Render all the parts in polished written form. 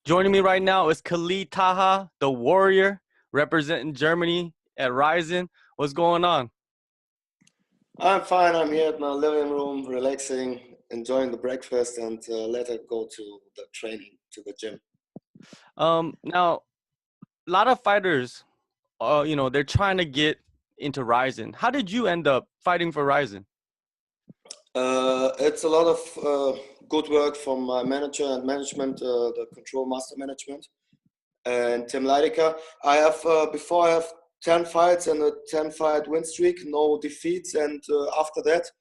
Joining me right now is Khalid Taha, the warrior, representing Germany at RIZIN. What's going on? I'm fine. I'm here at my living room, relaxing, enjoying the breakfast, and later go to the training, to the gym. Now, a lot of fighters, they're trying to get into RIZIN. How did you end up fighting for RIZIN? It's a lot of good work from my manager and management, the control master management, and Tim Leidecker. Before I have 10 fights and a 10-fight win streak, no defeats, and after that,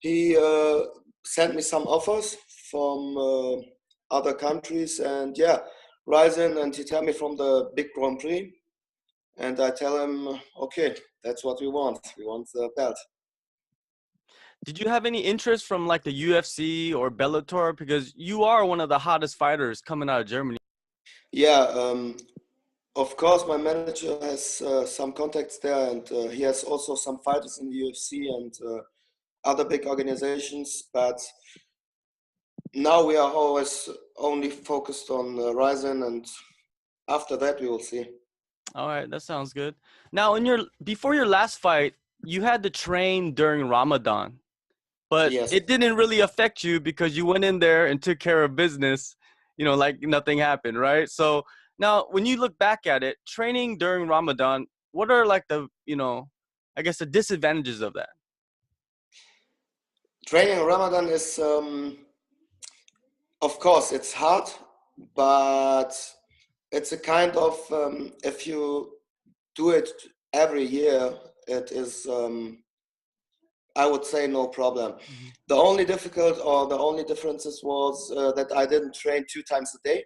he sent me some offers from other countries, and yeah, RIZIN, and he tell me from the big Grand Prix, and I tell him, okay, that's what we want. We want the belt. Did you have any interest from like the UFC or Bellator? Because you are one of the hottest fighters coming out of Germany. Yeah, of course, my manager has some contacts there, and he has also some fighters in the UFC and other big organizations. But now we are always only focused on RIZIN, and after that we will see. All right, that sounds good. Now, before your last fight, you had to train during Ramadan. But Yes. it didn't really affect you because you went in there and took care of business, like nothing happened, right? So now when you look back at it, training during Ramadan, what are like I guess the disadvantages of that? Training in Ramadan is, of course, it's hard, but it's a kind of, if you do it every year, it is, I would say, no problem. Mm-hmm. The only differences was that I didn't train 2 times a day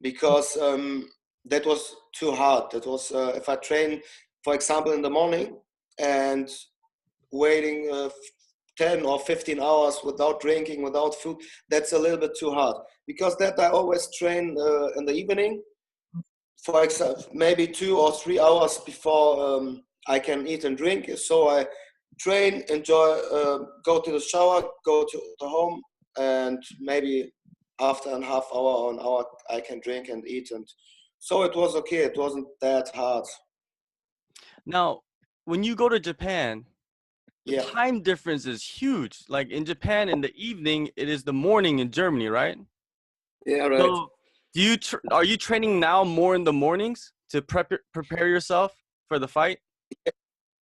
because that was too hard. That was if I train, for example, in the morning and waiting 10 or 15 hours without drinking, without food, that's a little bit too hard. Because that I always train in the evening, for example, maybe 2 or 3 hours before I can eat and drink. So I train, enjoy, go to the shower, go to the home, and maybe after a half hour or an hour, I can drink and eat. And so it was okay. It wasn't that hard. Now, when you go to Japan, the Yeah. time difference is huge. Like in Japan, in the evening, it is the morning in Germany, right? Yeah, right. So are you training now more in the mornings to prepare yourself for the fight?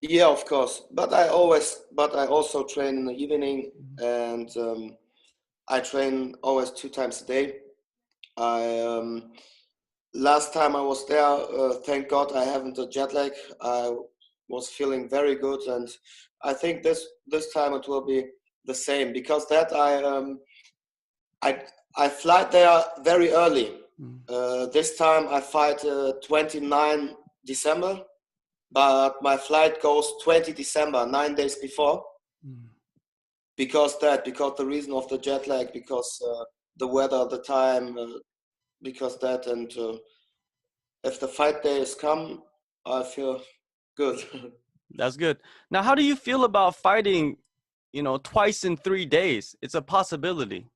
Yeah, of course. But I also train in the evening, and I train always 2 times a day. I last time I was there, thank God I haven't a jet lag. I was feeling very good, and I think this time it will be the same because that I fly there very early. This time I fight 29 December, but my flight goes 20 December, 9 days before. Because the reason of the jet lag, because the weather, the time, because that, and if the fight days come, I feel good. That's good. Now, how do you feel about fighting, twice in 3 days? It's a possibility.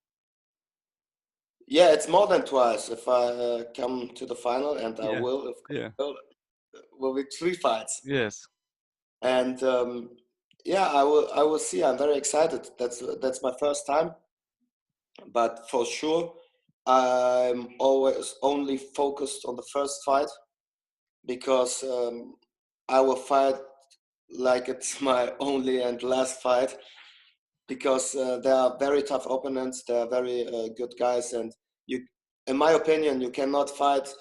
Yeah, it's more than twice if I come to the final, and I Yeah. will. Yeah. Will be 3 fights, Yes. and yeah, I will see. I'm very excited. That's my first time, but for sure, I'm always only focused on the first fight because I will fight like it's my only and last fight because they are very tough opponents. They are very good guys, and in my opinion, you cannot fight.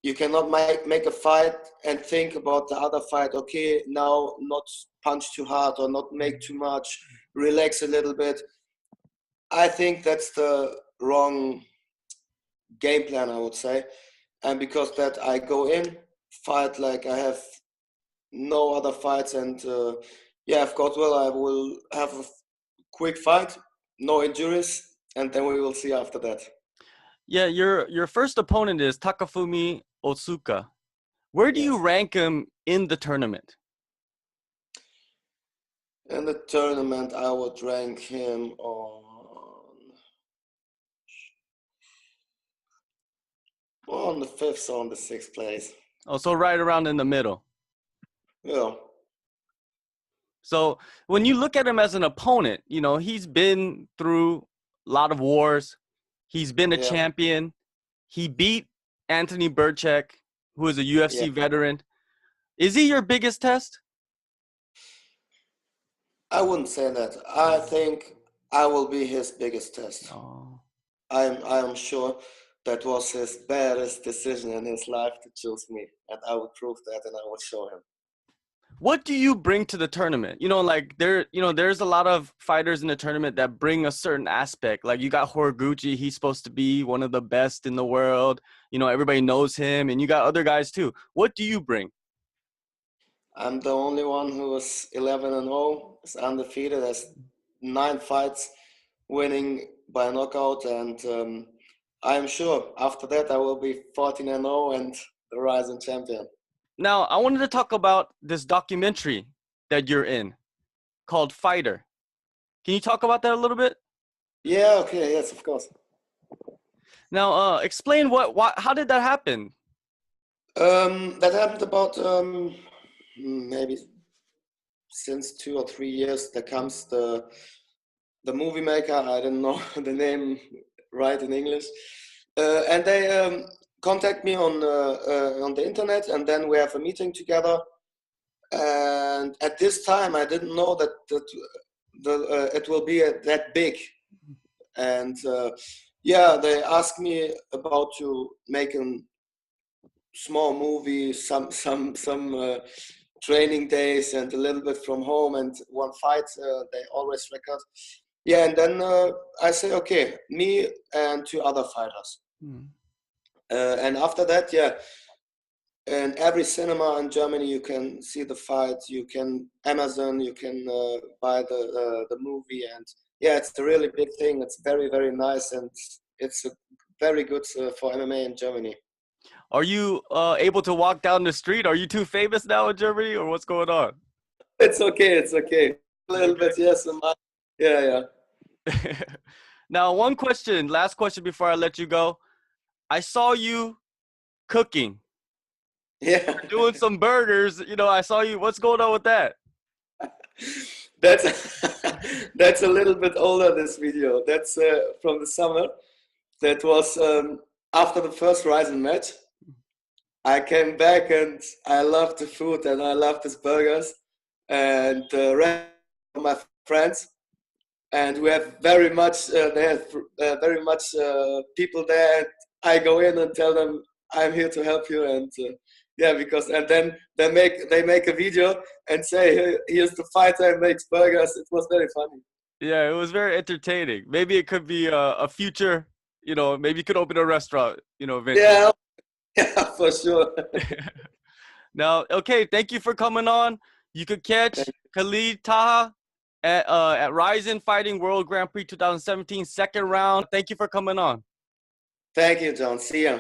You cannot make a fight and think about the other fight. Okay, now not punch too hard or not make too much. Relax a little bit. I think that's the wrong game plan, I would say, and because that I go in, fight like I have no other fights, and yeah, of course, I will have a quick fight, no injuries, and then we will see after that. Yeah, your first opponent is Takafumi Otsuka. Where do you Yes. rank him in the tournament? In the tournament, I would rank him on on the 5th or on the 6th place. Oh, so right around in the middle. Yeah. So when you look at him as an opponent, you know, he's been through a lot of wars. He's been a Yeah. champion. He beat Anthony Burchak, who is a UFC veteran. Is he your biggest test? I wouldn't say that. I think I will be his biggest test. Oh. I am sure that was his baddest decision in his life to choose me, and I will prove that, and I will show him. What do you bring to the tournament? You know, like there's a lot of fighters in the tournament that bring a certain aspect. Like you got Horiguchi, he's supposed to be one of the best in the world. You know, everybody knows him, and you got other guys too. What do you bring? I'm the only one who is 11-0, is undefeated, has 9 fights, winning by knockout, and I'm sure after that I will be 14-0 and the RIZIN champion. Now, I wanted to talk about this documentary that you're in called Fighter. Can you talk about that a little bit? Yeah, okay, yes, of course. Now, explain how did that happen? That happened about maybe since 2 or 3 years. There comes the movie maker, I don't know the name right in English, and they contact me on the internet, and then we have a meeting together. And at this time, I didn't know that it will be that big. And yeah, they asked me about to make a small movie, some training days, and a little bit from home, and one fight. They always record. Yeah, and then I say, okay, me and 2 other fighters. And after that, yeah, in every cinema in Germany, you can see the fight. You can Amazon, you can buy the movie, and yeah, it's a really big thing. It's very, very nice, and it's very good for MMA in Germany. Are you able to walk down the street? Are you too famous now in Germany, or what's going on? It's okay. It's okay. A little bit, yes. Yeah. Now, last question before I let you go. I saw you cooking. Yeah. Doing some burgers. You know, I saw you. What's going on with that? That's a little bit older, this video. That's from the summer. That was after the first RIZIN match. I came back and I loved the food and I loved these burgers and the rest of my friends. And we have very much, they have very much people there. I go in and tell them I'm here to help you, and yeah, because and then they make a video and say here's the fighter and makes burgers. It was very funny. Yeah, it was very entertaining. Maybe it could be a future. You know, maybe you could open a restaurant. You know, eventually. Yeah, for sure. Now, okay, thank you for coming on. You could catch Khalid Taha at RIZIN Fighting World Grand Prix 2017 second round. Thank you for coming on. Thank you, John. See ya.